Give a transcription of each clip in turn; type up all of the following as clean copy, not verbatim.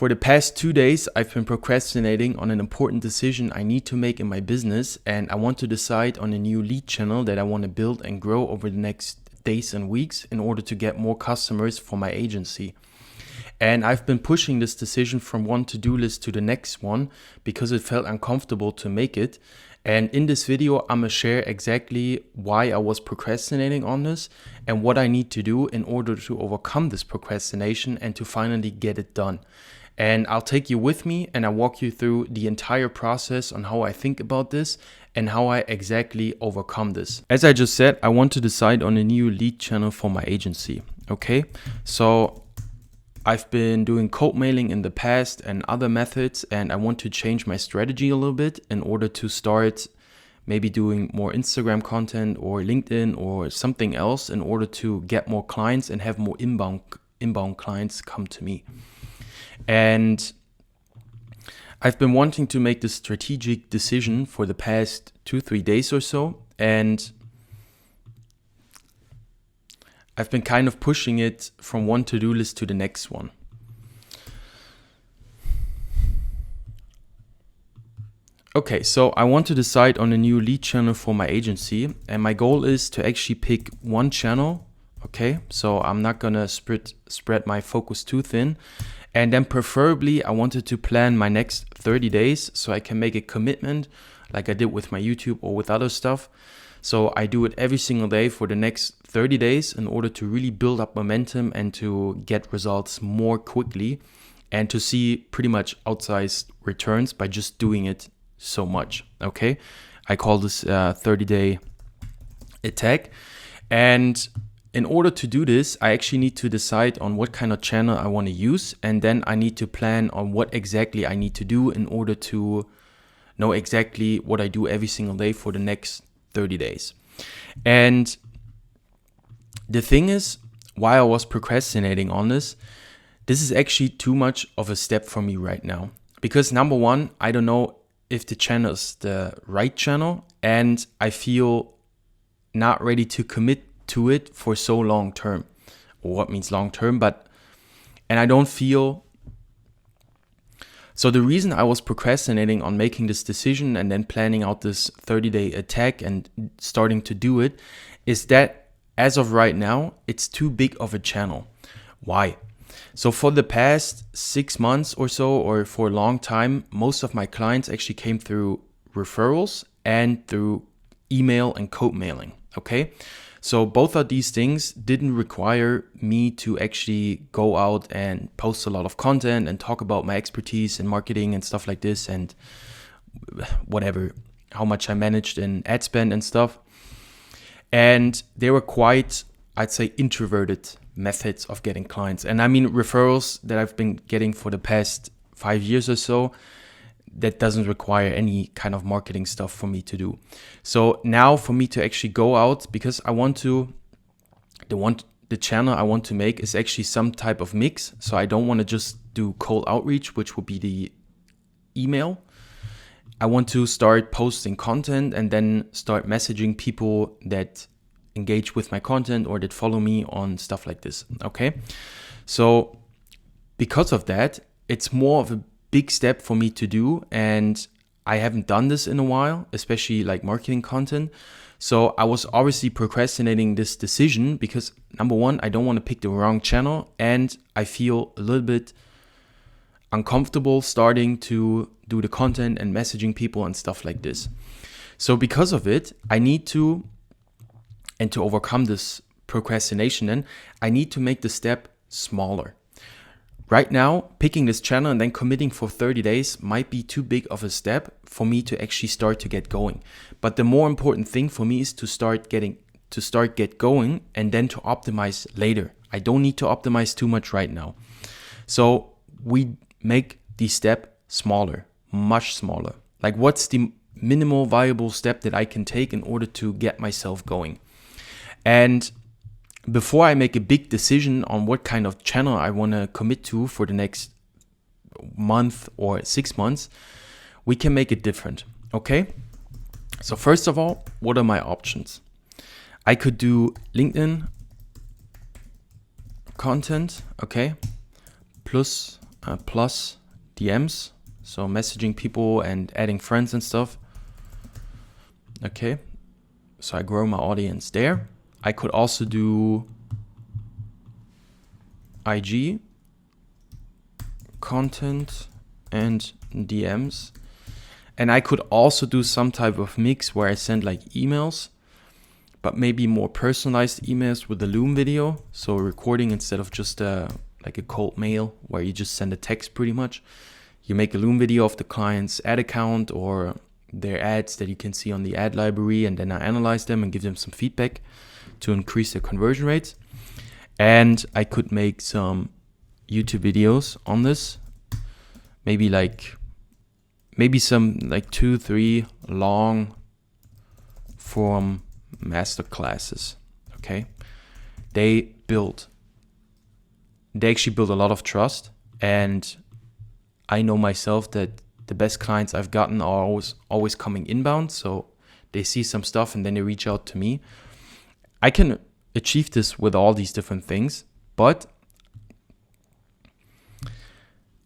For the past 2 days, I've been procrastinating on an important decision I need to make in my business, and I want to decide on a new lead channel that I want to build and grow over the next days and weeks in order to get more customers for my agency. And I've been pushing this decision from one to-do list to the next one because it felt uncomfortable to make it. And in this video, I'm gonna share exactly why I was procrastinating on this and what I need to do in order to overcome this procrastination and to finally get it done. And I'll take you with me and I'll walk you through the entire process on how I think about this and how I exactly overcome this. As I just said, I want to decide on a new lead channel for my agency. Okay, so I've been doing cold mailing in the past and other methods, and I want to change my strategy a little bit in order to start maybe doing more Instagram content or LinkedIn or something else in order to get more clients and have more inbound clients come to me. And I've been wanting to make this strategic decision for the past 2-3 days or so, and I've been kind of pushing it from one to-do list to the next one. Okay, so I want to decide on a new lead channel for my agency, and my goal is to actually pick one channel. Okay, so I'm not gonna spread my focus too thin. And then preferably I wanted to plan my next 30 days so I can make a commitment like I did with my YouTube or with other stuff. So I do it every single day for the next 30 days in order to really build up momentum and to get results more quickly and to see pretty much outsized returns by just doing it so much. Okay, I call this 30-day attack. And in order to do this, I actually need to decide on what kind of channel I want to use, and then I need to plan on what exactly I need to do in order to know exactly what I do every single day for the next 30 days. And the thing is, why I was procrastinating on this is actually too much of a step for me right now. Because number one, I don't know if the channel is the right channel, and I feel not ready to commit to it for so long term, or what means long term, and I don't feel. So the reason I was procrastinating on making this decision and then planning out this 30-day attack and starting to do it is that as of right now, it's too big of a channel. Why? So for the past 6 months or so, or for a long time, most of my clients actually came through referrals and through email and cold mailing. Okay. So both of these things didn't require me to actually go out and post a lot of content and talk about my expertise in marketing and stuff like this and whatever, how much I managed in ad spend and stuff. And they were quite, I'd say, introverted methods of getting clients. And I mean referrals that I've been getting for the past 5 years or so, that doesn't require any kind of marketing stuff for me to do. So now for me to actually go out, because the channel I want to make is actually some type of mix. So I don't want to just do cold outreach, which would be the email. I want to start posting content and then start messaging people that engage with my content or that follow me on stuff like this. Okay. So because of that, it's more of a big step for me to do, and I haven't done this in a while, especially like marketing content. So I was obviously procrastinating this decision because number one, I don't want to pick the wrong channel, and I feel a little bit uncomfortable starting to do the content and messaging people and stuff like this. So because of it, I need to, and to overcome this procrastination, then I need to make the step smaller. Right now, picking this channel and then committing for 30 days might be too big of a step for me to actually start to get going. But the more important thing for me is to get going and then to optimize later. I don't need to optimize too much right now. So we make the step smaller, much smaller. Like, what's the minimal viable step that I can take in order to get myself going? And before I make a big decision on what kind of channel I want to commit to for the next month or 6 months, we can make it different. Okay. So first of all, what are my options? I could do LinkedIn content, okay, plus plus DMs, so messaging people and adding friends and stuff. Okay, so I grow my audience there. I could also do IG, content, and DMs. And I could also do some type of mix where I send like emails, but maybe more personalized emails with the Loom video. So recording instead of just like a cold mail where you just send a text pretty much. You make a Loom video of the client's ad account or their ads that you can see on the ad library, and then I analyze them and give them some feedback to increase their conversion rates. And I could make some YouTube videos on this. Maybe some like 2-3 long form master classes. Okay. They actually build a lot of trust, and I know myself that the best clients I've gotten are always coming inbound. So they see some stuff and then they reach out to me. I can achieve this with all these different things, but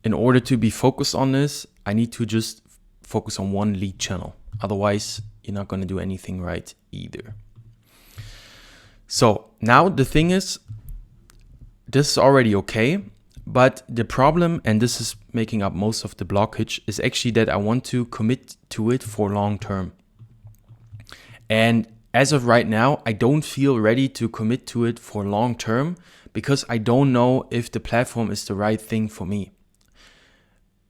in order to be focused on this, I need to just focus on one lead channel. Otherwise, you're not going to do anything right either. So now the thing is, this is already okay, but the problem, and this is making up most of the blockage, is actually that I want to commit to it for long term. And as of right now, I don't feel ready to commit to it for long term because I don't know if the platform is the right thing for me.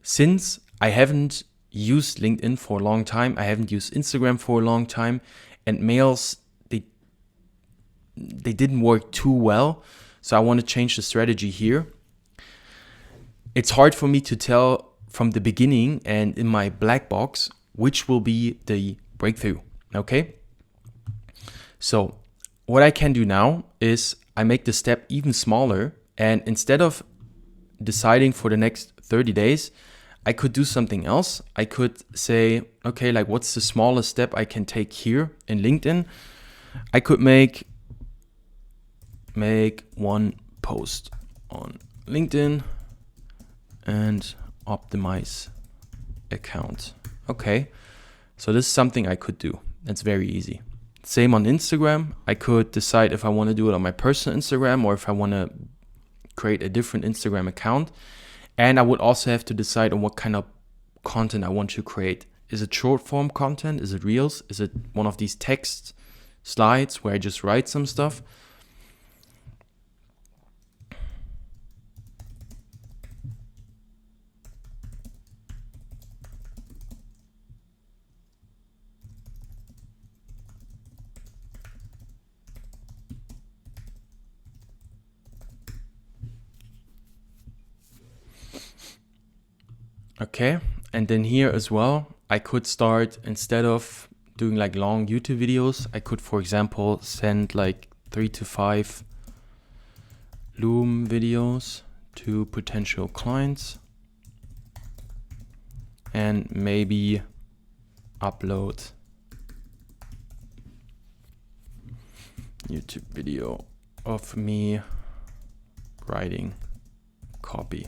Since I haven't used LinkedIn for a long time, I haven't used Instagram for a long time, and mails, they didn't work too well. So I want to change the strategy here. It's hard for me to tell from the beginning and in my black box which will be the breakthrough. Okay. So what I can do now is I make the step even smaller, and instead of deciding for the next 30 days, I could do something else. I could say, okay, like what's the smallest step I can take here in LinkedIn? I could make one post on LinkedIn and optimize account. Okay, so this is something I could do. That's very easy. Same on Instagram. I could decide if I want to do it on my personal Instagram or if I want to create a different Instagram account. And I would also have to decide on what kind of content I want to create. Is it short form content? Is it reels? Is it one of these text slides where I just write some stuff? Okay, and then here as well, I could start, instead of doing like long YouTube videos, I could, for example, send like 3 to 5 Loom videos to potential clients and maybe upload YouTube video of me writing copy.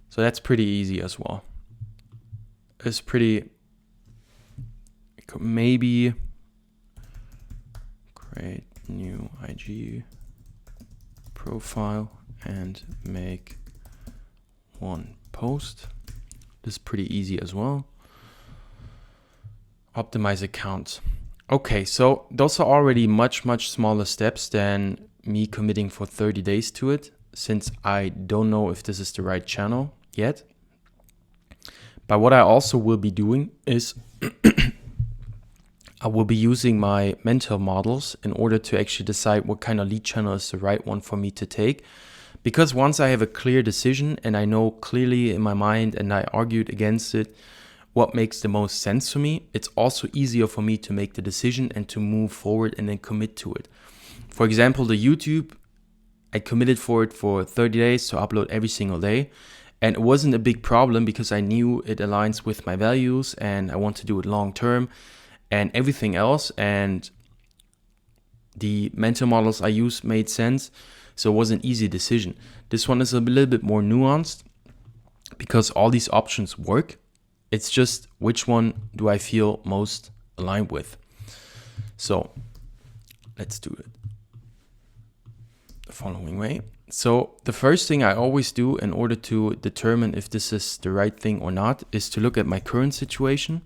So that's pretty easy as well. It's pretty, maybe create new IG profile and make one post. This is pretty easy as well. Optimize account. Okay, so those are already much smaller steps than me committing for 30 days to it, since I don't know if this is the right channel yet. But what I also will be doing is I will be using my mental models in order to actually decide what kind of lead channel is the right one for me to take. Because once I have a clear decision and I know clearly in my mind and I argued against it what makes the most sense for me, it's also easier for me to make the decision and to move forward and then commit to it. For example, the YouTube, I committed for it for 30 days to upload every single day. And it wasn't a big problem because I knew it aligns with my values and I want to do it long term and everything else. And the mental models I used made sense. So it was an easy decision. This one is a little bit more nuanced because all these options work. It's just which one do I feel most aligned with. So let's do it the following way. So the first thing I always do in order to determine if this is the right thing or not is to look at my current situation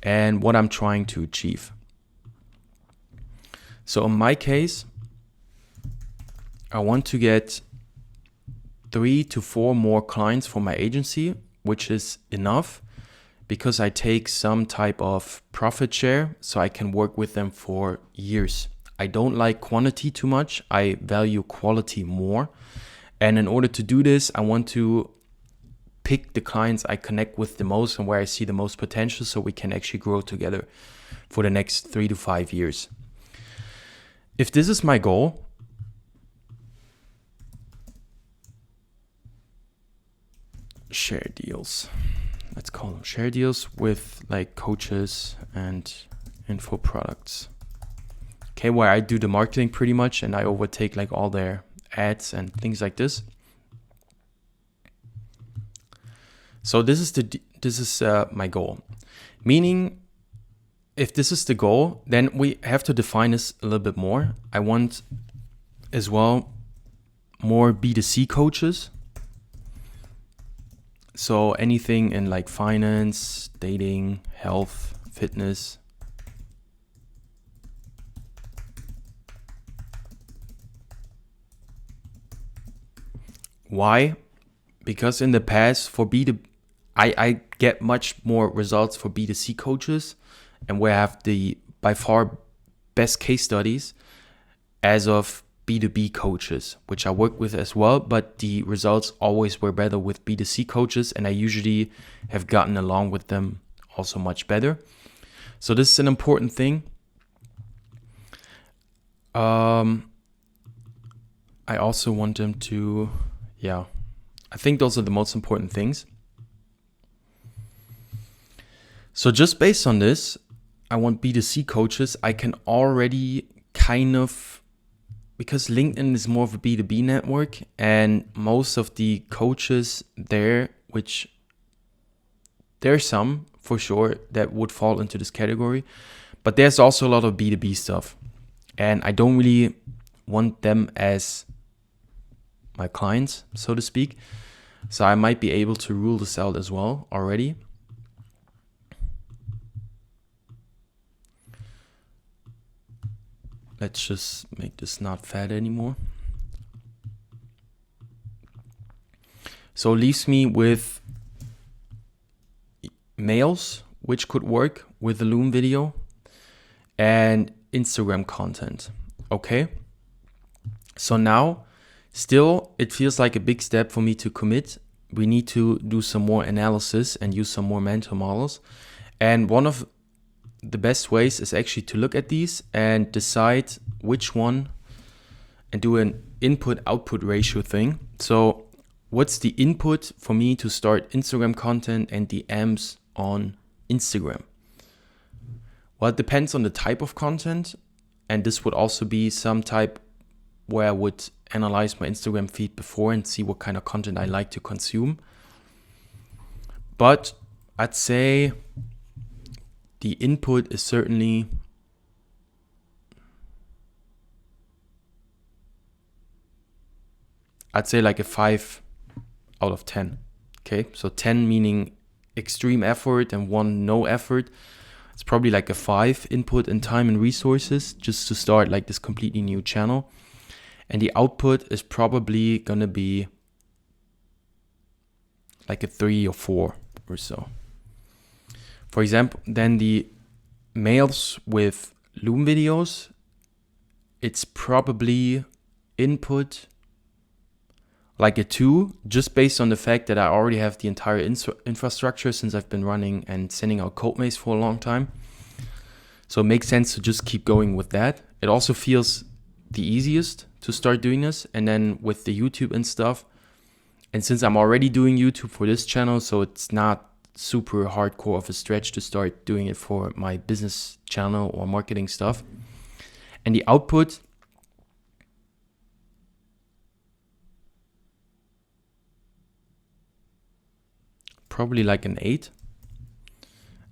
and what I'm trying to achieve. So in my case, I want to get 3 to 4 more clients for my agency, which is enough because I take some type of profit share so I can work with them for years. I don't like quantity too much. I value quality more. And in order to do this, I want to pick the clients I connect with the most and where I see the most potential so we can actually grow together for the next 3 to 5 years. If this is my goal, share deals. Let's call them share deals with like coaches and info products. Okay, where I do the marketing pretty much and I overtake like all their ads and things like this. So this is my goal. Meaning, if this is the goal, then we have to define this a little bit more. I want as well more B2C coaches. So anything in like finance, dating, health, fitness. Why? Because in the past for I get much more results for B2C coaches and where I have the by far best case studies as of B2B coaches, which I work with as well, but the results always were better with B2C coaches and I usually have gotten along with them also much better. So this is an important thing. I also want them to, I think those are the most important things. So just based on this, I want B2C coaches. I can already kind of, because LinkedIn is more of a B2B network and most of the coaches there, which there are some for sure that would fall into this category, but there's also a lot of B2B stuff. And I don't really want them as my clients, so to speak. So I might be able to rule this out as well already. Let's just make this not fat anymore. So it leaves me with mails, which could work with the Loom video, and Instagram content. Okay. So now, still, it feels like a big step for me to commit. We need to do some more analysis and use some more mental models. And one of the best ways is actually to look at these and decide which one and do an input-output ratio thing. So what's the input for me to start Instagram content and DMs on Instagram? Well, it depends on the type of content. And this would also be some type where I would analyze my Instagram feed before and see what kind of content I like to consume. But I'd say the input is certainly like a 5 out of 10. Okay, so 10 meaning extreme effort and 1 no effort. It's probably like a 5 input in time and resources just to start like this completely new channel. And the output is probably gonna be like a 3 or 4 or so. For example, then the mails with Loom videos, it's probably input like a 2, just based on the fact that I already have the entire infrastructure since I've been running and sending out Codemaze for a long time. So it makes sense to just keep going with that. It also feels the easiest to start doing this. And then with the YouTube and stuff, and since I'm already doing YouTube for this channel, so it's not super hardcore of a stretch to start doing it for my business channel or marketing stuff. And the output, probably like an 8.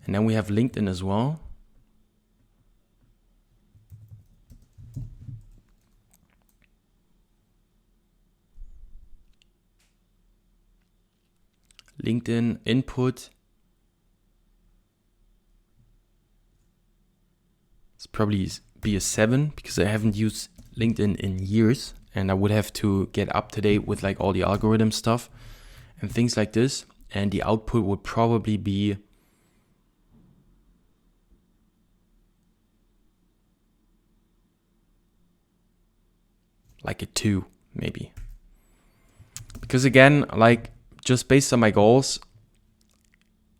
And then we have LinkedIn as well. LinkedIn input. It's probably be a 7 because I haven't used LinkedIn in years and I would have to get up to date with like all the algorithm stuff and things like this. And the output would probably be like a 2 maybe. Because again, like just based on my goals,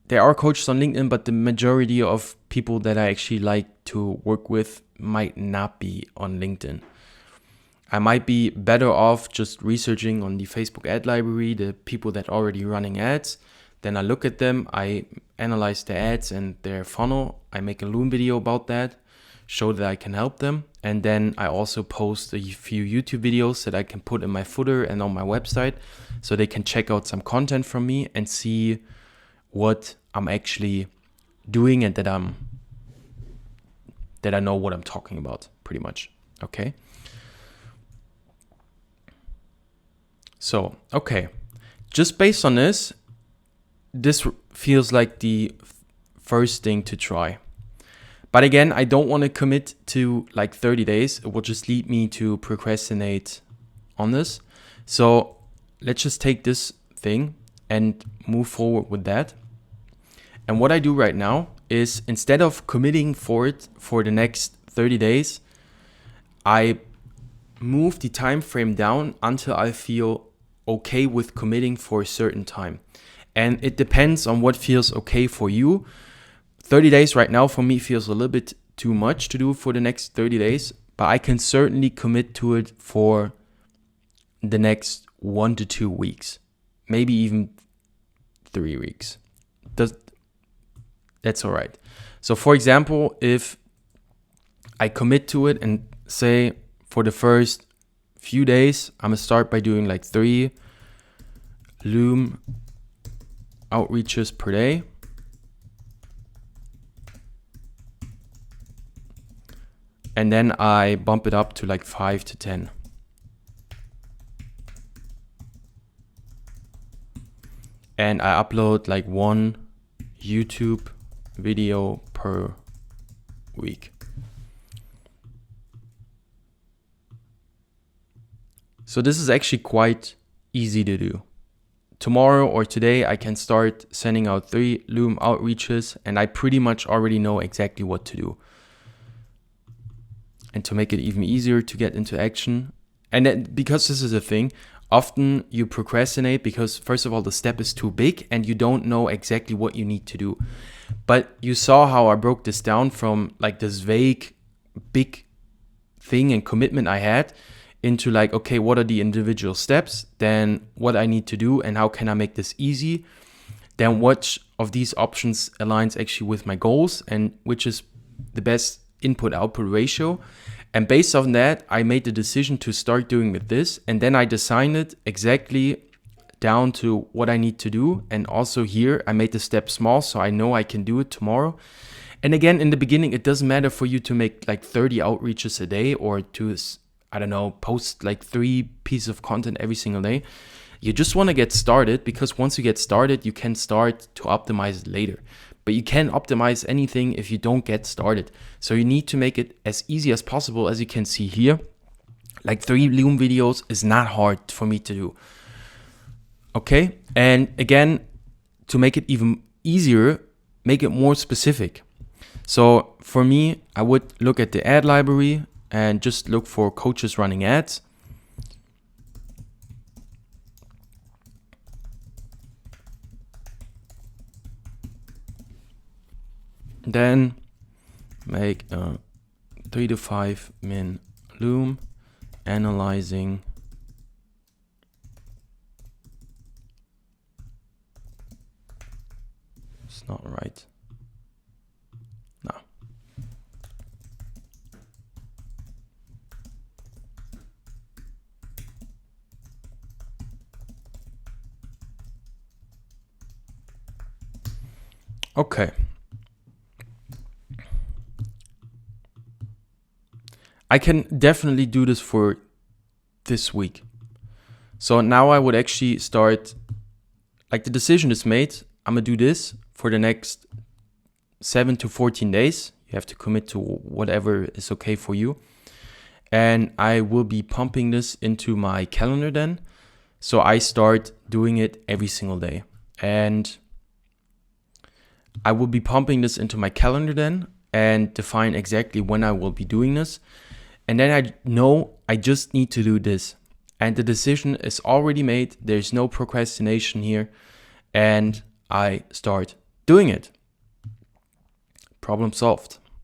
there are coaches on LinkedIn, but the majority of people that I actually like to work with might not be on LinkedIn. I might be better off just researching on the Facebook ad library, the people that are already running ads. Then I look at them, I analyze the ads and their funnel. I make a Loom video about that, show that I can help them. And then I also post a few YouTube videos that I can put in my footer and on my website so they can check out some content from me and see what I'm actually doing and that I know what I'm talking about pretty much. Okay. So, okay. Just based on this feels like the first thing to try. But again, I don't want to commit to like 30 days. It will just lead me to procrastinate on this. So let's just take this thing and move forward with that. And what I do right now is instead of committing for it for the next 30 days, I move the time frame down until I feel okay with committing for a certain time. And it depends on what feels okay for you. 30 days right now for me feels a little bit too much to do for the next 30 days, but I can certainly commit to it for the next 1 to 2 weeks, maybe even 3 weeks. That's all right. So for example, if I commit to it and say for the first few days, I'm gonna start by doing like 3 Loom outreaches per day. And then I bump it up to like 5 to 10. And I upload like 1 YouTube video per week. So this is actually quite easy to do. Tomorrow or today, I can start sending out 3 Loom outreaches and I pretty much already know exactly what to do. And to make it even easier to get into action. And then, because this is a thing, often you procrastinate because first of all, the step is too big and you don't know exactly what you need to do. But you saw how I broke this down from like this vague, big thing and commitment I had into like, okay, what are the individual steps? Then what I need to do and how can I make this easy? Then which of these options aligns actually with my goals and which is the best input-output ratio. And based on that, I made the decision to start doing with this. And then I designed it exactly down to what I need to do. And also here, I made the step small so I know I can do it tomorrow. And again, in the beginning, it doesn't matter for you to make like 30 outreaches a day or to, I don't know, post like 3 pieces of content every single day. You just want to get started because once you get started, you can start to optimize it later. But you can't optimize anything if you don't get started. So you need to make it as easy as possible. As you can see here, like 3 Loom videos is not hard for me to do. Okay, and again, to make it even easier, make it more specific. So for me, I would look at the ad library and just look for coaches running ads. Then make a 3 to 5 min Loom analyzing it's not right. No. Okay. I can definitely do this for this week. So now I would actually start, like the decision is made. I'm going to do this for the next 7 to 14 days. You have to commit to whatever is okay for you. And I will be pumping this into my calendar then. So I start doing it every single day. And I will be pumping this into my calendar then and define exactly when I will be doing this. And then I know I just need to do this. And the decision is already made. There's no procrastination here. And I start doing it. Problem solved.